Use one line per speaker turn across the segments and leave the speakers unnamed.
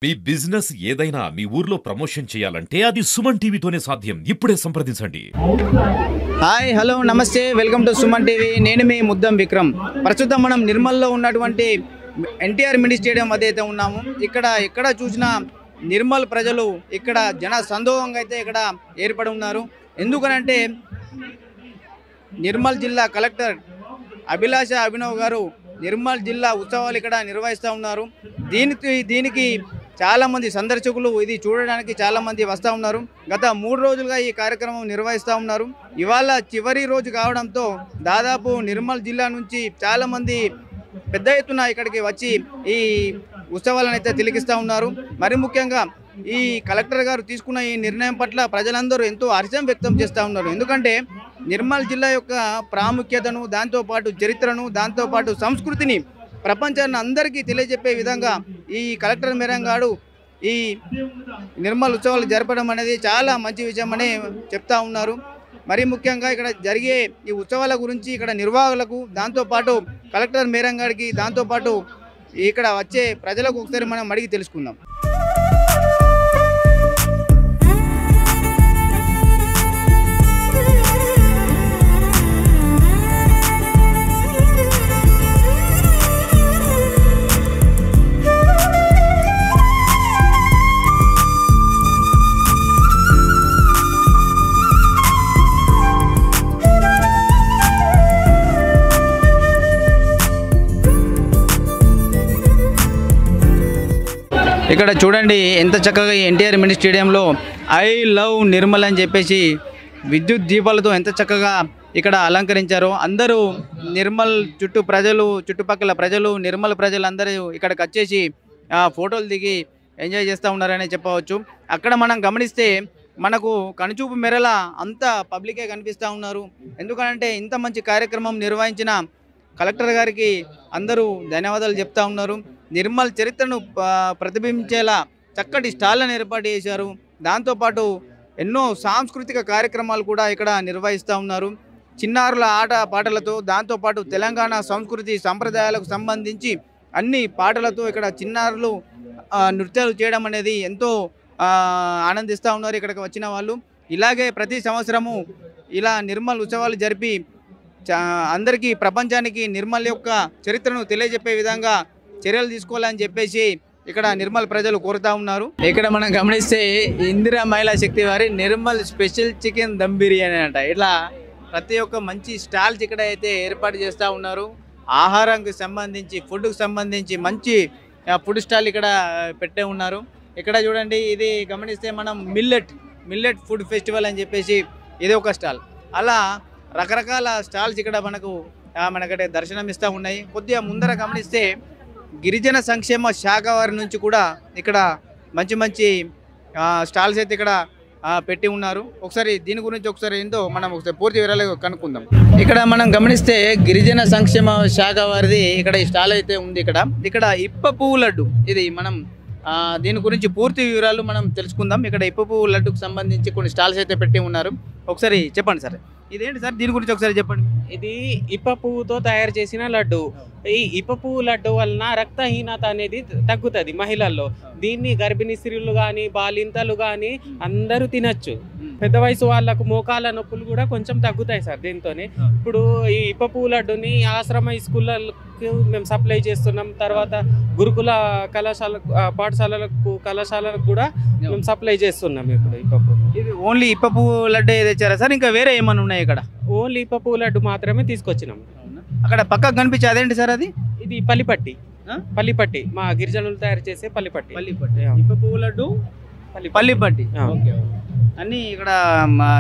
మీ business ఏదైనా మీ ఊర్లో promotion చేయాలంటే అది సుమన్ టీవీతోనే సాధ్యం. ఇప్పుడే సంప్రదించండి.
హాయ్ హలో నమస్తే వెల్కమ్ టు సుమన్ టీవీ. నేను మీ ముద్దం విక్రమ్. ప్రస్తుతం మనం నిర్మల్లో ఉన్నటువంటి ఎన్టీఆర్ మినీ స్టేడియం వద్ద అయితే ఉన్నాము. ఎక్కడ చూసినా నిర్మల్ ప్రజలు ఇక్కడ జన సందోహంగా అయితే ఇక్కడ ఏర్పడి ఉన్నారు. ఎందుకనంటే నిర్మల్ జిల్లా కలెక్టర్ అభిలాష అభినవ్ గారు నిర్మల్ జిల్లా ఉత్సవాలు ఇక్కడ నిర్వహిస్తూ ఉన్నారు. దీనికి చాలామంది సందర్శకులు ఇది చూడడానికి చాలామంది వస్తూ ఉన్నారు. గత 3 రోజులుగా ఈ కార్యక్రమం నిర్వహిస్తూ ఉన్నారు. ఇవాళ చివరి రోజు కావడంతో దాదాపు నిర్మల్ జిల్లా నుంచి చాలామంది పెద్ద ఎత్తున ఇక్కడికి వచ్చి ఈ ఉత్సవాలను అయితే తిలకిస్తూ ఉన్నారు. మరి ముఖ్యంగా ఈ కలెక్టర్ గారు తీసుకున్న ఈ నిర్ణయం పట్ల ప్రజలందరూ ఎంతో హర్షం వ్యక్తం చేస్తూ ఉన్నారు. ఎందుకంటే నిర్మల్ జిల్లా యొక్క ప్రాముఖ్యతను, దాంతోపాటు చరిత్రను, దాంతోపాటు సంస్కృతిని ప్రపంచాన్ని అందరికీ తెలియజెప్పే విధంగా ఈ కలెక్టర్ మేరంగాడు ఈ నిర్మల్ ఉత్సవాలు జరపడం అనేది చాలా మంచి విషయం అని చెప్తా ఉన్నారు. మరి ముఖ్యంగా ఇక్కడ జరిగే ఈ ఉత్సవాల గురించి ఇక్కడ నిర్వాహకులకు, దాంతోపాటు కలెక్టర్ మేరంగాడికి, దాంతోపాటు ఇక్కడ వచ్చే ప్రజలకు ఒకసారి మనం అడిగి తెలుసుకుందాం. ఇక్కడ చూడండి ఎంత చక్కగా ఎన్టీఆర్ మినీ స్టేడియంలో ఐ లవ్ నిర్మల్ అని చెప్పేసి విద్యుత్ దీపాలతో ఎంత చక్కగా ఇక్కడ అలంకరించారో. అందరూ నిర్మల్ చుట్టుపక్కల ప్రజలు, నిర్మల్ ప్రజలు అందరూ ఇక్కడికి వచ్చేసి ఫోటోలు దిగి ఎంజాయ్ చేస్తూ ఉన్నారని చెప్పవచ్చు. అక్కడ మనం గమనిస్తే మనకు కనుచూపు మేరలా అంతా పబ్లికే కనిపిస్తూ ఉన్నారు. ఎందుకంటే ఇంత మంచి కార్యక్రమం నిర్వహించిన కలెక్టర్ గారికి అందరూ ధన్యవాదాలు చెప్తా ఉన్నారు. నిర్మల్ చరిత్రను ప్రతిబింబించేలా చక్కటి స్టాళ్లను ఏర్పాటు చేశారు. దాంతోపాటు ఎన్నో సాంస్కృతిక కార్యక్రమాలు కూడా ఇక్కడ నిర్వహిస్తూ ఉన్నారు. చిన్నారుల ఆట పాటలతో, దాంతోపాటు తెలంగాణ సంస్కృతి సంప్రదాయాలకు సంబంధించి అన్ని పాటలతో ఇక్కడ చిన్నారులు నృత్యాలు చేయడం అనేది ఎంతో ఆనందిస్తూ ఉన్నారు ఇక్కడికి వచ్చిన వాళ్ళు. ఇలాగే ప్రతి సంవత్సరము ఇలా నిర్మల్ ఉత్సవాలు జరిపి అందరికీ, ప్రపంచానికి నిర్మల్ యొక్క చరిత్రను తెలియజెప్పే విధంగా చర్యలు తీసుకోవాలని చెప్పేసి ఇక్కడ నిర్మల్ ప్రజలు కోరుతా ఉన్నారు. ఇక్కడ మనం గమనిస్తే ఇందిరా మహిళా శక్తి వారి నిర్మల్ స్పెషల్ చికెన్ దమ్ బిర్యానీ అంట. ఇట్లా ప్రతి ఒక్క మంచి స్టాల్స్ ఇక్కడ అయితే ఏర్పాటు చేస్తూ ఉన్నారు. ఆహారానికి సంబంధించి, ఫుడ్కి సంబంధించి మంచి ఫుడ్ స్టాల్ ఇక్కడ పెట్టే ఉన్నారు. ఇక్కడ చూడండి, ఇది గమనిస్తే మనం మిల్లెట్ ఫుడ్ ఫెస్టివల్ అని చెప్పేసి ఇది ఒక స్టాల్. అలా రకరకాల స్టాల్స్ ఇక్కడ మనకైతే దర్శనం ఇస్తూ ఉన్నాయి. కొద్దిగా ముందర గమనిస్తే గిరిజన సంక్షేమ శాఖ వారి నుంచి కూడా ఇక్కడ మంచి స్టాల్స్ అయితే ఇక్కడ పెట్టి ఉన్నారు. ఒకసారి దీని గురించి ఏందో మనం ఒకసారి పూర్తి వివరాలు కనుక్కుందాం. ఇక్కడ మనం గమనిస్తే గిరిజన సంక్షేమ శాఖ వారిది ఇక్కడ ఈ స్టాల్ అయితే ఉంది. ఇక్కడ ఇప్ప పువ్వు లడ్డు, ఇది మనం దీని గురించి పూర్తి వివరాలు మనం తెలుసుకుందాం. ఇక్కడ ఇప్ప పువ్వు లడ్డుకు సంబంధించి కొన్ని స్టాల్స్ అయితే పెట్టి ఉన్నారు. ఒకసారి చెప్పండి సార్, ఇదేంటి సార్, దీని గురించి ఒకసారి చెప్పండి.
ఇది ఇప్ప పువ్వుతో తయారు చేసిన లడ్డు. ఈ ఇప్ప పువ్వు లడ్డు వలన రక్తహీనత అనేది తగ్గుతుంది మహిళల్లో. దీన్ని గర్భిణీ స్త్రీలు కానీ, బాలింతలు కానీ అందరూ తినచ్చు. పెద్ద వయసు వాళ్ళకు మోకాల నొప్పులు కూడా కొంచెం తగ్గుతాయి సార్ దీంతోనే. ఇప్పుడు ఈ ఇప్ప పువ్వు లడ్డుని ఆశ్రమ స్కూళ్ళకు మేము సప్లై చేస్తున్నాం. తర్వాత గురుకుల కళాశాలకు కూడా మేము సప్లై చేస్తున్నాం. ఇప్పుడు ఇప్ప పువ్వు,
ఇది ఓన్లీ ఇప్ప పువ్వు లడ్డు తెచ్చారా సార్, ఇంకా వేరే ఏమైనా ఉన్నాయి ఇక్కడ?
ఓన్లీ ఇప్ప పువ్వు లడ్డు మాత్రమే తీసుకొచ్చినాం.
అక్కడ పక్కకు కనిపించే అదేంటి సార్ అది?
ఇది పల్లిపట్టి మా గిరిజనులు తయారు చేసే పల్లిపట్టి.
ఇప్ప పువ్వు లడ్డు పల్లిపట్టి అన్ని ఇక్కడ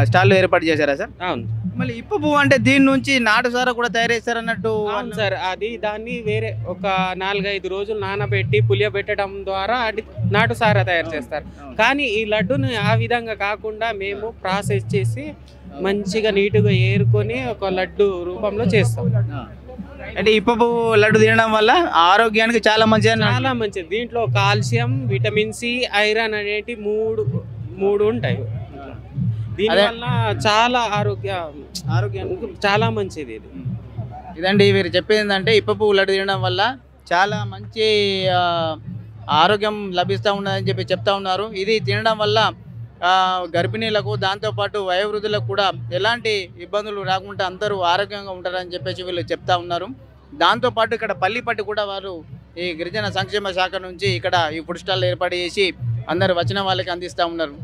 స్టాల్లో ఏర్పాటు చేశారా సార్?
అవును.
మళ్ళీ ఇప్ప పువ్వు అంటే దీని నుంచి నాటు సారా కూడా తయారు చేస్తారు అన్నట్టు?
అవును సార్, దాన్ని వేరే ఒక 4-5 రోజులు నానబెట్టి పులియబెట్టడం ద్వారా అది నాటు సారా తయారు చేస్తారు. కానీ ఈ లడ్డుని ఆ విధంగా కాకుండా మేము ప్రాసెస్ చేసి మంచిగా నీట్గా ఏరుకొని ఒక లడ్డు రూపంలో చేస్తాం.
అంటే ఇప్ప పువ్వు లడ్డు తినడం వల్ల ఆరోగ్యానికి చాలా మంచిది.
దీంట్లో కాల్షియం, విటమిన్ సి, ఐరన్ అనేటి మూడు ఉంటాయి. దీనివల్ల చాలా ఆరోగ్యానికి చాలా మంచిది.
ఇదండి వీరు చెప్పేది ఏంటంటే ఇప్ప పువ్వు లడ్డు తినడం వల్ల చాలా మంచి ఆరోగ్యం లభిస్తూ ఉన్నదని చెప్పి చెప్తా ఉన్నారు. ఇది తినడం వల్ల గర్భిణీలకు దాంతోపాటు వయోవృద్ధులకు కూడా ఎలాంటి ఇబ్బందులు రాకుండా అందరూ ఆరోగ్యంగా ఉంటారని చెప్పేసి వీళ్ళు చెప్తా ఉన్నారు. దాంతోపాటు ఇక్కడ పల్లిపట్టి కూడా వారు ఈ గిరిజన సంక్షేమ శాఖ నుంచి ఇక్కడ ఈ ఫుడ్ స్టాల్ ఏర్పాటు చేసి అందరు వచ్చిన వాళ్ళకి అందిస్తూ ఉన్నారు.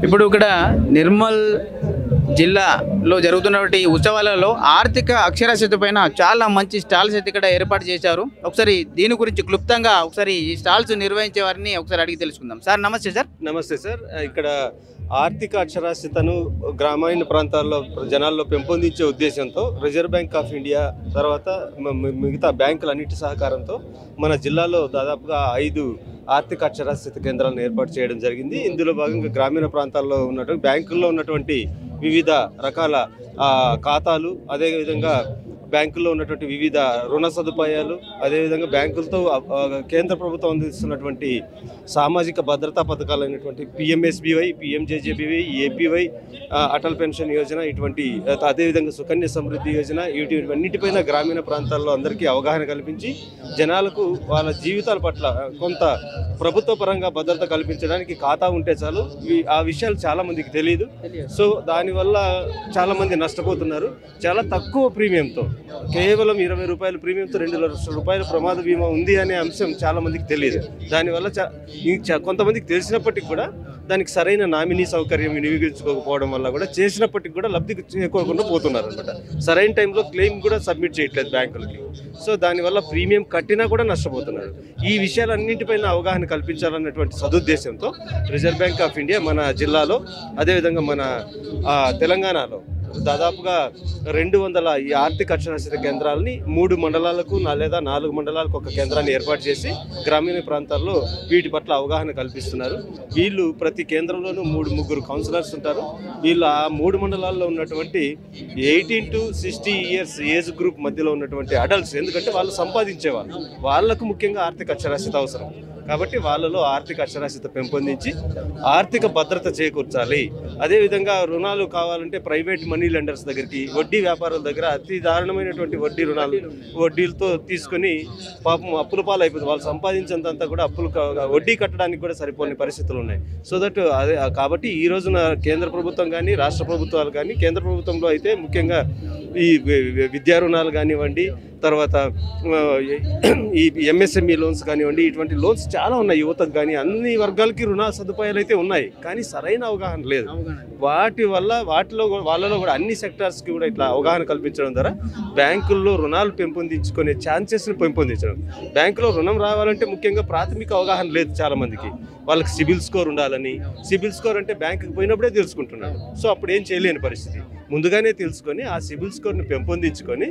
ఇప్పుడు ఇక్కడ నిర్మల్ జిల్లాలో జరుగుతున్నటువంటి ఉత్సవాలలో ఆర్థిక అక్షరాస్యత పైన చాలా మంచి స్టాల్స్ అయితే ఇక్కడ ఏర్పాటు చేశారు. ఒకసారి దీని గురించి క్లుప్తంగా ఒకసారి ఈ స్టాల్స్ నిర్వహించే వారిని ఒకసారి అడిగి తెలుసుకుందాం. సార్ నమస్తే సార్.
నమస్తే సార్. ఇక్కడ ఆర్థిక అక్షరాస్యతను గ్రామీణ ప్రాంతాల్లో జనాల్లో పెంపొందించే ఉద్దేశంతో రిజర్వ్ బ్యాంక్ ఆఫ్ ఇండియా తర్వాత మిగతా బ్యాంకులన్నిటి సహకారంతో మన జిల్లాలో దాదాపుగా 5 ఆర్థిక అక్షరాస్యత కేంద్రాలను ఏర్పాటు చేయడం జరిగింది. ఇందులో భాగంగా గ్రామీణ ప్రాంతాల్లో ఉన్నటువంటి బ్యాంకుల్లో ఉన్నటువంటి వివిధ రకాల ఖాతాలు, అదేవిధంగా బ్యాంకుల్లో ఉన్నటువంటి వివిధ రుణ సదుపాయాలు, అదేవిధంగా బ్యాంకులతో కేంద్ర ప్రభుత్వం అందిస్తున్నటువంటి సామాజిక భద్రతా పథకాలైనటువంటి PMSBY, PMJJBY, APY, Atal pension Yojana, ఇటువంటి అదేవిధంగా సుకన్య సమృద్ధి యోజన, వీటన్నిటిపైన గ్రామీణ ప్రాంతాల్లో అందరికీ అవగాహన కల్పించి జనాలకు వాళ్ళ జీవితాల పట్ల కొంత ప్రభుత్వ పరంగా భద్రత కల్పించడానికి ఖాతా ఉంటే చాలు. ఆ విషయాలు చాలా మందికి తెలియదు. సో దానివల్ల చాలా మంది నష్టపోతున్నారు. చాలా తక్కువ ప్రీమియంతో, కేవలం 20 రూపాయల ప్రీమియంతో 2 లక్షల రూపాయల ప్రమాద బీమా ఉంది అనే అంశం చాలా మందికి తెలియదు. దానివల్ల కొంతమందికి తెలిసినప్పటికీ కూడా దానికి సరైన నామినీ సౌకర్యం వినియోగించుకోకపోవడం వల్ల కూడా చేసినప్పటికీ కూడా లబ్ధి చేకూరకుండా పోతున్నారు అనమాట. సరైన టైంలో క్లెయిమ్ కూడా సబ్మిట్ చేయట్లేదు బ్యాంకులకి. సో దానివల్ల ప్రీమియం కట్టినా కూడా నష్టపోతున్నారు. ఈ విషయాలన్నింటిపైన అవగాహన కల్పించాలన్నటువంటి సదుద్దేశంతో రిజర్వ్ బ్యాంక్ ఆఫ్ ఇండియా మన జిల్లాలో, అదేవిధంగా మన తెలంగాణలో దాదాపుగా 200 ఈ ఆర్థిక అక్షరాస్యత కేంద్రాలని 3 మండలాలకు లేదా 4 మండలాలకు ఒక కేంద్రాన్ని ఏర్పాటు చేసి గ్రామీణ ప్రాంతాల్లో వీటి పట్ల అవగాహన కల్పిస్తున్నారు. వీళ్ళు ప్రతి కేంద్రంలోనూ 3-3 కౌన్సిలర్స్ ఉంటారు. వీళ్ళు ఆ 3 మండలాల్లో ఉన్నటువంటి 18 to 60 ఇయర్స్ ఏజ్ గ్రూప్ మధ్యలో ఉన్నటువంటి అడల్ట్స్, ఎందుకంటే వాళ్ళు సంపాదించేవాళ్ళు, వాళ్ళకు ముఖ్యంగా ఆర్థిక అక్షరాస్యత అవసరం. కాబట్టి వాళ్ళలో ఆర్థిక అక్షరాస్యత పెంపొందించి ఆర్థిక భద్రత చేకూర్చాలి. అదేవిధంగా రుణాలు కావాలంటే ప్రైవేట్ మనీ లెండర్స్ దగ్గరికి, వడ్డీ వ్యాపారుల దగ్గర అతి దారుణమైనటువంటి వడ్డీలతో తీసుకొని పాపం అప్పుల పాలు అయిపోతుంది. వాళ్ళు సంపాదించినంత కూడా వడ్డీ కట్టడానికి కూడా సరిపోని పరిస్థితులు ఉన్నాయి. సో దట్ కాబట్టి ఈ రోజున కేంద్ర ప్రభుత్వం కానీ రాష్ట్ర ప్రభుత్వాలు కానీ, కేంద్ర ప్రభుత్వంలో అయితే ముఖ్యంగా ఈ విద్యా రుణాలు కానివ్వండి, తర్వాత ఈ ఎంఎస్ఎంఈ లోన్స్ కానివ్వండి, ఇటువంటి లోన్స్ చాలా ఉన్నాయి. యువతకు కానీ అన్ని వర్గాలకి రుణ సదుపాయాలు అయితే ఉన్నాయి, కానీ సరైన అవగాహన లేదు. వాళ్ళలో కూడా అన్ని సెక్టార్స్కి కూడా ఇట్లా అవగాహన కల్పించడం ద్వారా బ్యాంకుల్లో రుణాలు పెంపొందించుకునే ఛాన్సెస్ని పెంపొందించడం. బ్యాంకులో రుణం రావాలంటే ముఖ్యంగా ప్రాథమిక అవగాహన లేదు చాలామందికి. వాళ్ళకి సిబిల్ స్కోర్ ఉండాలని, సిబిల్ స్కోర్ అంటే బ్యాంకుకి పోయినప్పుడే తెలుసుకుంటున్నాడు. సో అప్పుడు ఏం చేయలేని పరిస్థితి. ముందుగానే తెలుసుకొని ఆ సిబిల్ స్కోర్ని పెంపొందించుకొని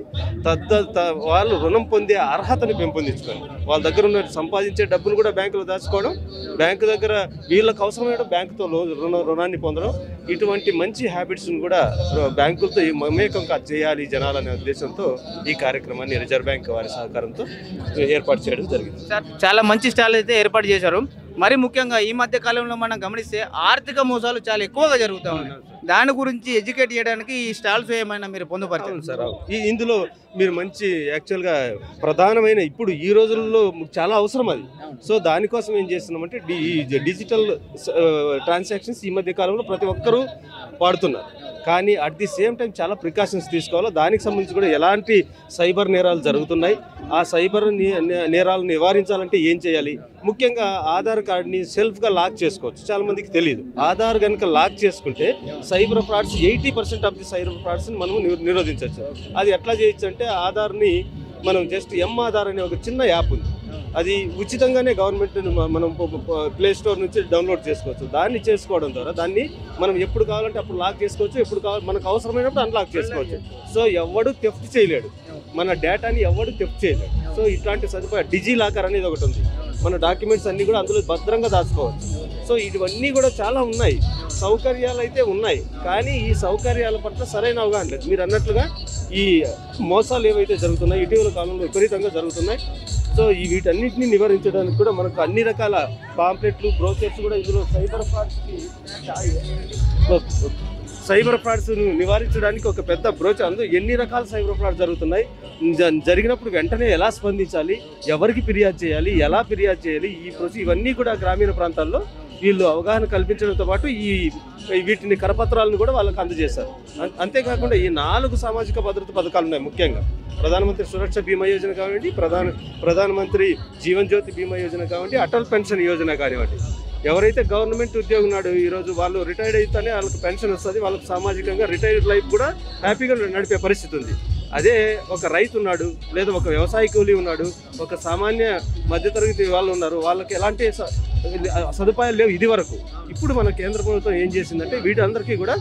వాళ్ళు రుణం పొందే అర్హతని పెంపొందించుకొని వాళ్ళ దగ్గర ఉన్న సంపాదించే డబ్బులు కూడా బ్యాంకులో దాచుకోవడం, బ్యాంకు దగ్గర వీళ్ళకి అవసరమైన బ్యాంకుతో రుణాన్ని పొందడం, ఇటువంటి మంచి హ్యాబిట్స్ని కూడా బ్యాంకులతో మమేకం చేయాలి జనాలనే ఉద్దేశంతో ఈ కార్యక్రమాన్ని రిజర్వ్ బ్యాంక్ వారి సహకారంతో ఏర్పాటు చేయడం జరిగింది.
చాలా మంచి స్టాల్ అయితే ఏర్పాటు చేశారు. మరి ముఖ్యంగా ఈ మధ్య కాలంలో మనం గమనిస్తే ఆర్థిక మోసాలు చాలా ఎక్కువగా జరుగుతూ ఉన్నాయి. దాని గురించి ఎడ్యుకేట్ చేయడానికి ఈ స్టాల్స్ ఏమైనా మీరు పొందుపరచారు
సార్? ఇందులో మీరు మంచి యాక్చువల్గా ప్రధానమైన ఇప్పుడు ఈ రోజుల్లో చాలా అవసరం అది. సో దానికోసం ఏం చేస్తున్నామంటే డిజిటల్ ట్రాన్సాక్షన్స్ ఈ మధ్య కాలంలో ప్రతి ఒక్కరూ వాడుతున్నారు. కానీ అట్ ది సేమ్ టైం చాలా ప్రికాషన్స్ తీసుకోవాలి. దానికి సంబంధించి కూడా ఎలాంటి సైబర్ నేరాలు జరుగుతున్నాయి, ఆ సైబర్ నేరాలను నివారించాలంటే ఏం చేయాలి? ముఖ్యంగా ఆధార్ కార్డ్ని సెల్ఫ్గా లాక్ చేసుకోవచ్చు. చాలా మందికి తెలియదు. ఆధార్ కనుక లాక్ చేసుకుంటే cyber frauds 80% of the cyber ఫ్రాడ్స్ని మనం నిరోధించవచ్చు. అది ఎట్లా చేయొచ్చు అంటే ఆధార్ని మనం జస్ట్ ఆధార్ అనే ఒక చిన్న యాప్ ఉంది. అది ఉచితంగానే గవర్నమెంట్ మనం ప్లే స్టోర్ నుంచి డౌన్లోడ్ చేసుకోవచ్చు. దాన్ని చేసుకోవడం ద్వారా దాన్ని మనం ఎప్పుడు కావాలంటే అప్పుడు లాక్ చేసుకోవచ్చు, ఎప్పుడు మనకు అవసరమైనప్పుడు అన్లాక్ చేసుకోవచ్చు. సో ఎవడు థెఫ్ట్ చేయలేడు, మన డేటాని ఎవడు థెఫ్ట్ చేయలేడు. సో ఇట్లాంటి సదుపాయం డిజి లాకర్ అనేది ఒకటి ఉంది. మన డాక్యుమెంట్స్ అన్నీ కూడా అందులో భద్రంగా దాచుకోవచ్చు. సో ఇవన్నీ కూడా చాలా ఉన్నాయి, సౌకర్యాలు అయితే ఉన్నాయి, కానీ ఈ సౌకర్యాల పట్ల సరైన అవగాహన లేదు. మీరు అన్నట్లుగా ఈ మోసాలు ఏవైతే జరుగుతున్నాయి ఇటీవల కాలంలో విపరీతంగా జరుగుతున్నాయి. సో వీటన్నిటిని నివారించడానికి కూడా మనకు అన్ని రకాల పాంప్లెట్లు, బ్రోచర్స్ కూడా ఇందులో సైబర్ ఫ్రాడ్స్ నివారించడానికి ఒక పెద్ద బ్రోచర్. అందులో ఎన్ని రకాల సైబర్ ఫ్రాడ్ జరుగుతున్నాయి, జరిగినప్పుడు వెంటనే ఎలా స్పందించాలి, ఎవరికి ఫిర్యాదు చేయాలి, ఎలా ఫిర్యాదు చేయాలి, ఇవన్నీ కూడా గ్రామీణ ప్రాంతాల్లో వీళ్ళు అవగాహన కల్పించడంతో పాటు వీటిని కరపత్రాలను కూడా వాళ్ళకి అందజేశారు. అంతేకాకుండా ఈ 4 సామాజిక భద్రత పథకాలు ఉన్నాయి. ముఖ్యంగా ప్రధానమంత్రి సురక్ష బీమా యోజన కానివ్వండి, ప్రధానమంత్రి జీవన్ జ్యోతి బీమా యోజన కానివ్వండి, అటల్ పెన్షన్ యోజన కానివ్వండి. ఎవరైతే గవర్నమెంట్ ఉద్యోగం ఉన్నాడు ఈరోజు వాళ్ళు రిటైర్డ్ అయితేనే వాళ్ళకి పెన్షన్ వస్తుంది, వాళ్ళకి సామాజికంగా రిటైర్డ్ లైఫ్ కూడా హ్యాపీగా నడిపే పరిస్థితి ఉంది. అదే ఒక రైతు ఉన్నాడు, లేదా ఒక వ్యవసాయ కూలీ ఉన్నాడు, ఒక సామాన్య మధ్యతరగతి వాళ్ళు ఉన్నారు, వాళ్ళకి ఎలాంటి సదుపాయాలు లేవు ఇది వరకు. ఇప్పుడు మన కేంద్ర ప్రభుత్వం ఏం చేసిందంటే వీటందరికీ కూడా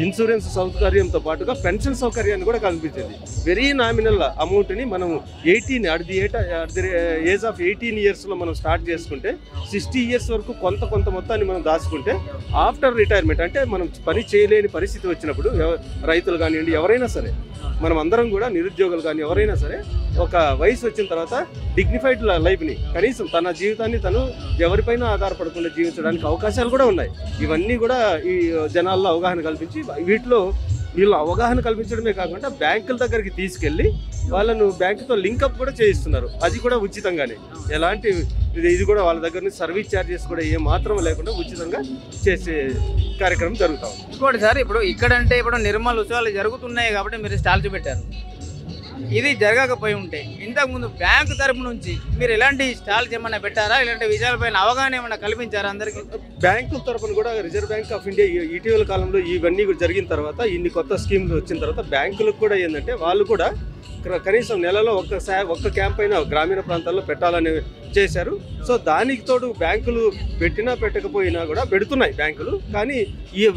ఇన్సూరెన్స్ సౌకర్యంతో పాటుగా పెన్షన్ సౌకర్యాన్ని కూడా కల్పించింది. వెరీ నామినల్ అమౌంట్ని మనం 18 అట్ ది ఏజ్ ఆఫ్ 18 ఇయర్స్లో మనం స్టార్ట్ చేసుకుంటే 60 ఇయర్స్ వరకు కొంత మొత్తాన్ని మనం దాచుకుంటే ఆఫ్టర్ రిటైర్మెంట్, అంటే మనం పని చేయలేని పరిస్థితి వచ్చినప్పుడు రైతులు కానివ్వండి, ఎవరైనా సరే, మనం అందరం కూడా నిరుద్యోగులు కానీ ఎవరైనా సరే ఒక వయసు వచ్చిన తర్వాత డిగ్నిఫైడ్ లైఫ్ని, కనీసం తన జీవితాన్ని తను ఎవరిపైన ఆధారపడకుండా జీవించడానికి అవకాశాలు కూడా ఉన్నాయి. ఇవన్నీ కూడా ఈ జనాల్లో అవగాహన కల్పించి వీళ్ళు అవగాహన కల్పించడమే కాకుండా బ్యాంకుల దగ్గరికి తీసుకెళ్ళి వాళ్ళను బ్యాంకుతో లింకప్ కూడా చేయిస్తున్నారు. అది కూడా ఉచితంగానే, ఎలాంటి ఇది కూడా వాళ్ళ దగ్గర నుంచి సర్వీస్ ఛార్జెస్ కూడా ఏ మాత్రం లేకుండా ఉచితంగా చేసే కార్యక్రమం జరుగుతాం.
ఇంకోటి సార్, ఇప్పుడు ఇక్కడంటే ఇప్పుడు నిర్మల్ ఉత్సవాలు జరుగుతున్నాయి కాబట్టి మీరు స్టాల్స్ పెట్టారు. ఇది జరగకపోయి ఉంటే ఇంతకుముందు బ్యాంకు తరపు నుంచి మీరు ఎలాంటి స్టాల్స్ ఏమైనా పెట్టారా, ఇలాంటి విషయాలపైన అవగాహన ఏమైనా కల్పించారా అందరికీ?
బ్యాంకుల తరపున కూడా రిజర్వ్ బ్యాంక్ ఆఫ్ ఇండియా ఇటీవల కాలంలో ఇవన్నీ జరిగిన తర్వాత, ఇన్ని కొత్త స్కీమ్లు వచ్చిన తర్వాత బ్యాంకులకు కూడా ఏంటంటే వాళ్ళు కూడా కనీసం నెలలో ఒక్క క్యాంప్ అయినా గ్రామీణ ప్రాంతాల్లో పెట్టాలని చేశారు. సో దానికి తోడు బ్యాంకులు పెట్టినా పెట్టకపోయినా కూడా పెడుతున్నాయి బ్యాంకులు, కానీ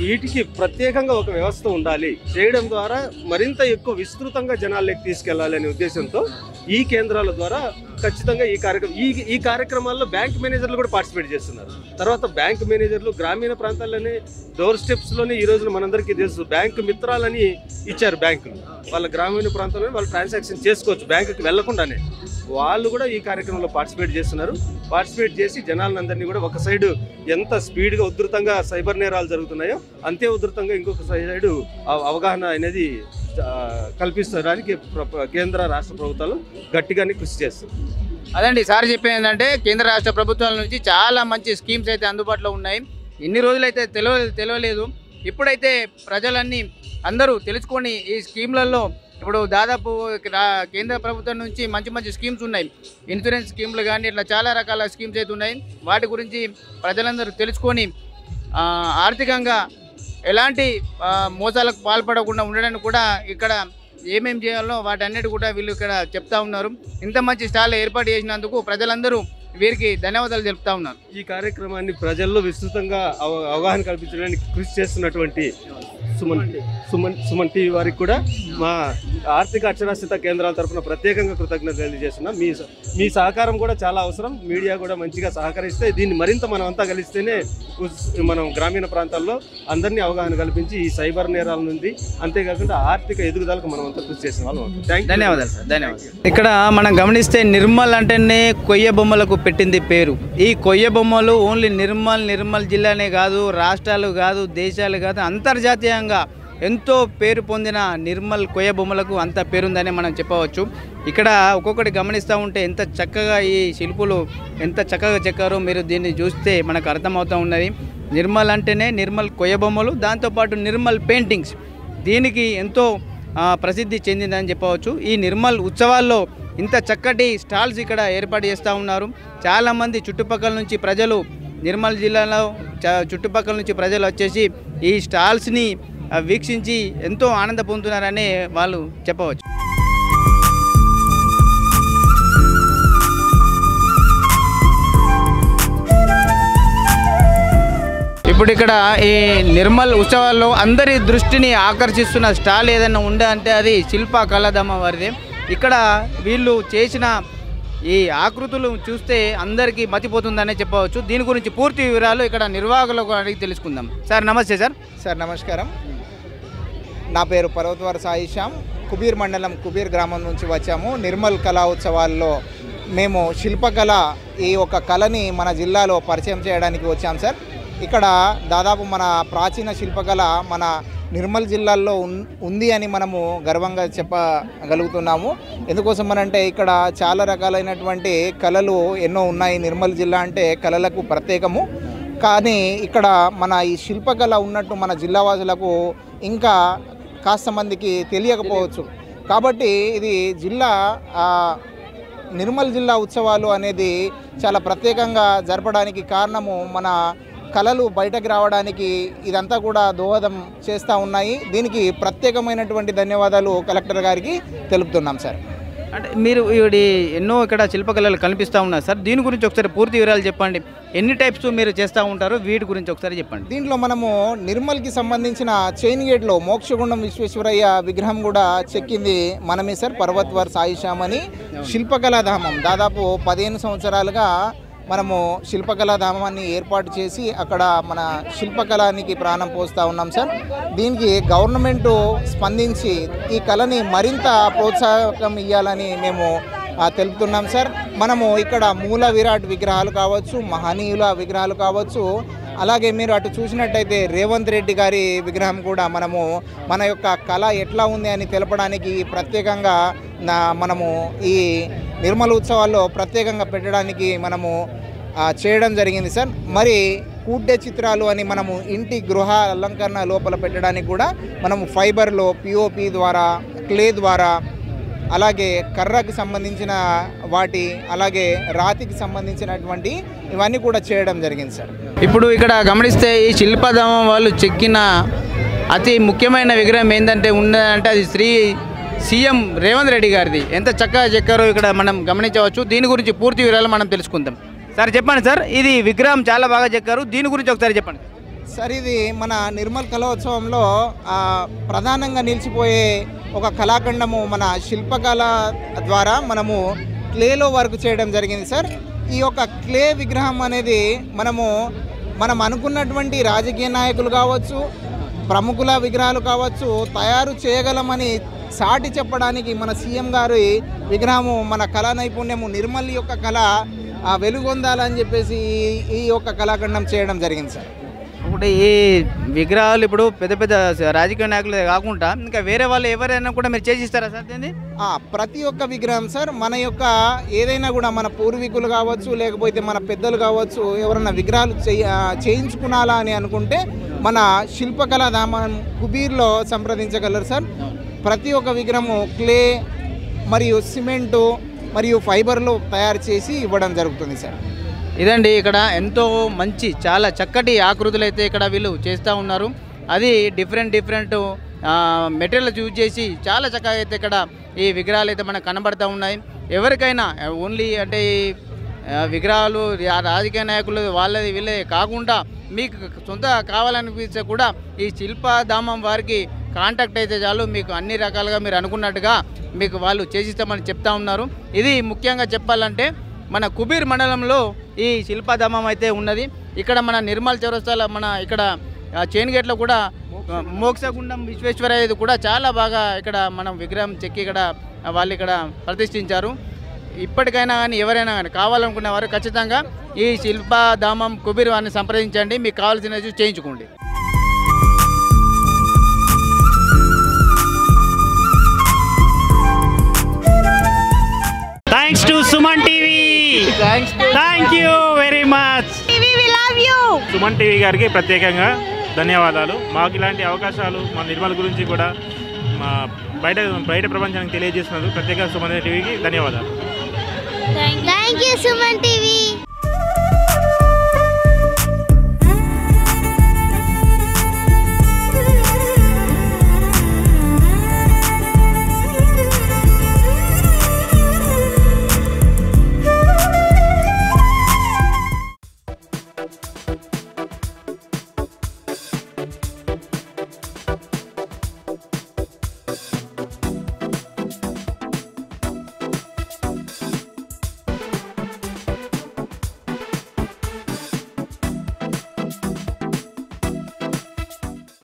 వీటికి ప్రత్యేకంగా ఒక వ్యవస్థ ఉండాలి, చేయడం ద్వారా మరింత ఎక్కువ విస్తృతంగా జనాల్లోకి తీసుకెళ్లాలి అనే ఉద్దేశంతో ఈ కేంద్రాల ద్వారా ఖచ్చితంగా ఈ కార్యక్రమాల్లో బ్యాంక్ మేనేజర్లు కూడా పార్టిసిపేట్ చేస్తున్నారు. తర్వాత బ్యాంక్ మేనేజర్లు గ్రామీణ ప్రాంతాల్లోనే డోర్ స్టెప్స్లోనే ఈ రోజున మనందరికీ తెలుసు బ్యాంకు మిత్రాలని ఇచ్చారు. బ్యాంకులు వాళ్ళ గ్రామీణ ప్రాంతంలో వాళ్ళు ట్రాన్సాక్షన్ చేసుకోవచ్చు బ్యాంకుకి వెళ్లకుండానే. వాళ్ళు కూడా ఈ కార్యక్రమంలో పార్టిసిపేట్ చేస్తున్నారు. పార్టిసిపేట్ చేసి జనాలందరినీ కూడా ఒక సైడు ఎంత స్పీడ్గా ఉధృతంగా సైబర్ నేరాలు జరుగుతున్నాయో అంతే ఉధృతంగా ఇంకొక సైడు అవగాహన అనేది కల్పించడానికి కేంద్ర రాష్ట్ర ప్రభుత్వాలు గట్టిగానే కృషి చేస్తారు.
అదండి సార్ చెప్పేది ఏంటంటే కేంద్ర రాష్ట్ర ప్రభుత్వాల నుంచి చాలా మంచి స్కీమ్స్ అయితే అందుబాటులో ఉన్నాయి. ఇన్ని రోజులైతే తెలియలేదు, ఇప్పుడైతే ప్రజలన్నీ అందరూ తెలుసుకొని ఈ స్కీమ్లలో ఇప్పుడు దాదాపు కేంద్ర ప్రభుత్వం నుంచి మంచి స్కీమ్స్ ఉన్నాయి. ఇన్సూరెన్స్ స్కీమ్లు కానీ ఇట్లా చాలా రకాల స్కీమ్స్ అయితే ఉన్నాయి. వాటి గురించి ప్రజలందరూ తెలుసుకొని ఆర్థికంగా ఎలాంటి మోసాలకు పాల్పడకుండా ఉండడానికి కూడా ఇక్కడ ఏమేం చేయాలో వాటన్నిటి కూడా వీళ్ళు ఇక్కడ చెప్తా ఉన్నారు. ఇంత మంచి స్టాల్ ఏర్పాటు చేసినందుకు ప్రజలందరూ వీరికి ధన్యవాదాలు తెలుపుతా ఉన్నారు.
ఈ కార్యక్రమాన్ని ప్రజల్లో విస్తృతంగా అవగాహన కల్పించడానికి కృషి చేస్తున్నటువంటి సుమన్ టీవీ వారికి కూడా మా ఆర్థిక అక్షరాస్యత కేంద్రాల తరఫున ప్రత్యేకంగా కృతజ్ఞతలు తెలియజేస్తున్నాం. మీ సహకారం కూడా చాలా అవసరం. మీడియా కూడా మంచిగా సహకరిస్తే దీన్ని మరింత మనం అంతా కలిస్తేనే మనం గ్రామీణ ప్రాంతాల్లో అందరినీ అవగాహన కల్పించి ఈ సైబర్ నేరాల నుండి అంతేకాకుండా ఆర్థిక ఎదుగుదలకు మనం అంతా కృషి చేసిన వాళ్ళం.
ధన్యవాదాలు సార్, ధన్యవాదాలు. ఇక్కడ మనం గమనిస్తే నిర్మల్ అంటేనే కొయ్య బొమ్మలకు పెట్టింది పేరు. ఈ కొయ్య బొమ్మలు ఓన్లీ నిర్మల్ జిల్లానే కాదు, రాష్ట్రాలు కాదు, దేశాలు కాదు, అంతర్జాతీయంగా ఎంతో పేరు పొందిన నిర్మల్ కొయ్య బొమ్మలకు అంత పేరుందని మనం చెప్పవచ్చు. ఇక్కడ ఒక్కొక్కటి గమనిస్తూ ఉంటే ఎంత చక్కగా ఈ శిల్పులు ఎంత చక్కగా చెక్కారో మీరు దీన్ని చూస్తే మనకు అర్థమవుతూ ఉన్నది. నిర్మల్ అంటేనే నిర్మల్ కొయ్య బొమ్మలు, దాంతోపాటు నిర్మల్ పెయింటింగ్స్ దీనికి ఎంతో ప్రసిద్ధి చెందిందని చెప్పవచ్చు. ఈ నిర్మల్ ఉత్సవాల్లో ఇంత చక్కటి స్టాల్స్ ఇక్కడ ఏర్పాటు చేస్తూ ఉన్నారు. చాలామంది చుట్టుపక్కల నుంచి ప్రజలు నిర్మల్ జిల్లాలో చుట్టుపక్కల నుంచి ప్రజలు వచ్చేసి ఈ స్టాల్స్ని వీక్షించి ఎంతో ఆనంద పొందుతున్నారని వాళ్ళు చెప్పవచ్చు. ఇప్పుడు ఇక్కడ ఈ నిర్మల్ ఉత్సవాల్లో అందరి దృష్టిని ఆకర్షిస్తున్న స్టాల్ ఏదైనా ఉందంటే అది శిల్ప కళాధామ వారిది. ఇక్కడ వీళ్ళు చేసిన ఈ ఆకృతులు చూస్తే అందరికీ మతిపోతుందనే చెప్పవచ్చు. దీని గురించి పూర్తి వివరాలు ఇక్కడ నిర్వాహకులకు అడిగి తెలుసుకుందాం. సార్ నమస్తే సార్.
సార్ నమస్కారం. నా పేరు పర్వతవర సాయిశ్యామ్. కుబీర్ మండలం కుబీర్ గ్రామం నుంచి వచ్చాము. నిర్మల్ కళా ఉత్సవాల్లో మేము శిల్పకళ ఈ ఒక కళని మన జిల్లాలో పరిచయం చేయడానికి వచ్చాం సార్. ఇక్కడ దాదాపు మన ప్రాచీన శిల్పకళ మన నిర్మల్ జిల్లాలో ఉంది అని మనము గర్వంగా చెప్పగలుగుతున్నాము. ఎందుకోసం అంటే ఇక్కడ చాలా రకాలైనటువంటి కళలు ఎన్నో ఉన్నాయి. నిర్మల్ జిల్లా అంటే కళలకు ప్రత్యేకము. కానీ ఇక్కడ మన ఈ శిల్పకళ ఉన్నట్టు మన జిల్లా వాసులకు ఇంకా కాస్త మందికి తెలియకపోవచ్చు. కాబట్టి ఇది నిర్మల్ జిల్లా ఉత్సవాలు అనేది చాలా ప్రత్యేకంగా జరపడానికి కారణము మన కళలు బయటకు రావడానికి ఇదంతా కూడా దోహదం చేస్తూ ఉన్నాయి. దీనికి ప్రత్యేకమైనటువంటి ధన్యవాదాలు కలెక్టర్ గారికి తెలుపుతున్నాం సార్.
అంటే మీరు ఇవి ఎన్నో ఇక్కడ శిల్పకళలు కనిపిస్తూ ఉన్నారు సార్. దీని గురించి ఒకసారి పూర్తి వివరాలు చెప్పండి. ఎన్ని టైప్స్ మీరు చేస్తూ ఉంటారు, వీటి గురించి ఒకసారి చెప్పండి.
దీంట్లో మనము నిర్మల్కి సంబంధించిన చైన్ గేట్లో మోక్షగుండం విశ్వేశ్వరయ్య విగ్రహం కూడా చెక్కింది మనమే సార్. పర్వతవర్ సాయిశ్యామ్ అని శిల్పకళాధామం దాదాపు 15 సంవత్సరాలుగా మనము శిల్పకళాధామాన్ని ఏర్పాటు చేసి అక్కడ మన శిల్పకళానికి ప్రాణం పోస్తూ ఉన్నాం సార్. దీనికి గవర్నమెంటు స్పందించి ఈ కళని మరింత ప్రోత్సాహం ఇవ్వాలని మేము తెలుపుతున్నాం సార్. మనము ఇక్కడ మూల విరాట్ విగ్రహాలు కావచ్చు, మహనీయుల విగ్రహాలు కావచ్చు, అలాగే మీరు అటు చూసినట్టయితే రేవంత్ రెడ్డి గారి విగ్రహం కూడా మనము మన యొక్క కళ ఎట్లా ఉంది అని తెలపడానికి ప్రత్యేకంగా మనము ఈ నిర్మల్ ఉత్సవాల్లో ప్రత్యేకంగా పెట్టడానికి మనము చేయడం జరిగింది సార్. మరి కూడ్డే చిత్రాలు అని మనము ఇంటి గృహ అలంకరణ లోపల పెట్టడానికి కూడా మనము ఫైబర్లో పిఓపి ద్వారా, క్లే ద్వారా, అలాగే కర్రకి సంబంధించిన వాటి, అలాగే రాతికి సంబంధించినటువంటి ఇవన్నీ కూడా చేయడం జరిగింది సార్.
ఇప్పుడు ఇక్కడ గమనిస్తే ఈ శిల్పధామం వాళ్ళు చెక్కిన అతి ముఖ్యమైన విగ్రహం ఏంటంటే ఉన్నదంటే అది సీఎం రేవంత్ రెడ్డి గారిది. ఎంత చక్కగా చెక్కారో ఇక్కడ మనం గమనించవచ్చు. దీని గురించి పూర్తి వివరాలు మనం తెలుసుకుందాం. సార్ చెప్పండి సార్, ఇది విగ్రహం చాలా బాగా చెక్కారు, దీని గురించి ఒకసారి చెప్పండి
సార్. ఇది మన నిర్మల్ కళోత్సవంలో ప్రధానంగా నిలిచిపోయే ఒక కళాఖండము. మన శిల్పకళ ద్వారా మనము క్లేలో వర్క్ చేయడం జరిగింది సార్. ఈ యొక్క క్లే విగ్రహం అనేది మనం అనుకున్నటువంటి రాజకీయ నాయకులు కావచ్చు, ప్రముఖుల విగ్రహాలు కావచ్చు తయారు చేయగలమని సాటి చెప్పడానికి మన సీఎం గారి విగ్రహము, మన కళా నైపుణ్యము, నిర్మల్ యొక్క కళ వెలుగొందాలని చెప్పేసి ఈ యొక్క కళాఖండం చేయడం జరిగింది సార్.
ఇప్పుడు ఈ విగ్రహాలు ఇప్పుడు పెద్ద పెద్ద రాజకీయ నాయకులు కాకుండా ఇంకా వేరే వాళ్ళు ఎవరైనా కూడా మీరు చేసిస్తారా సార్ దీన్ని?
ప్రతి ఒక్క విగ్రహం సార్ మన యొక్క ఏదైనా కూడా మన పూర్వీకులు కావచ్చు, లేకపోతే మన పెద్దలు కావచ్చు, ఎవరైనా విగ్రహాలు చేయించుకునాలా అని అనుకుంటే మన శిల్పకళాధామం కుబీర్లో సంప్రదించగలరు సార్. ప్రతి ఒక్క విగ్రహము క్లే మరియు సిమెంటు మరియు ఫైబర్లో తయారు చేసి ఇవ్వడం జరుగుతుంది సార్.
ఇదండి ఇక్కడ ఎంతో మంచి చాలా చక్కటి ఆకృతులు అయితే ఇక్కడ వీళ్ళు చేస్తూ ఉన్నారు. అది డిఫరెంట్ మెటీరియల్ యూజ్ చేసి చాలా చక్కగా అయితే ఇక్కడ ఈ విగ్రహాలు అయితే మనకు కనబడుతూ ఉన్నాయి. ఎవరికైనా ఓన్లీ అంటే ఈ విగ్రహాలు రాజకీయ నాయకులు వాళ్ళది వీళ్ళే కాకుండా మీకు సొంత కావాలనిపిస్తే కూడా ఈ శిల్పధామం వారికి కాంటాక్ట్ అయితే చాలు, మీకు అన్ని రకాలుగా మీరు అనుకున్నట్టుగా మీకు వాళ్ళు చేసిస్తామని చెప్తా ఉన్నారు. ఇది ముఖ్యంగా చెప్పాలంటే మన కుబీర్ మండలంలో ఈ శిల్పధామం అయితే ఉన్నది. ఇక్కడ మన నిర్మల్ చౌరస్తాల మన ఇక్కడ చైన్ గేట్లో కూడా మోక్షగుండం విశ్వేశ్వరయ్యది కూడా చాలా బాగా ఇక్కడ మనం విగ్రహం చెక్కి ఇక్కడ వాళ్ళు ఇక్కడ ప్రతిష్ఠించారు. ఇప్పటికైనా కానీ ఎవరైనా కానీ కావాలనుకునే వారు ఖచ్చితంగా ఈ శిల్పధామం కుబీర్ వారిని సంప్రదించండి, మీకు కావాల్సినవి చేయించుకోండి.
Thanks to Suman TV. Thank you very much.
TV, we love you.
Suman TV గారికి ప్రత్యేకంగా ధన్యవాదాలు. మాకు ఇలాంటి అవకాశాలు మా నిర్మల్ గురించి కూడా మా బయట ప్రపంచానికి తెలియజేస్తున్నందుకు ప్రత్యేకంగా సుమన్ టీవీకి ధన్యవాదాలు.
Thank you, Suman TV.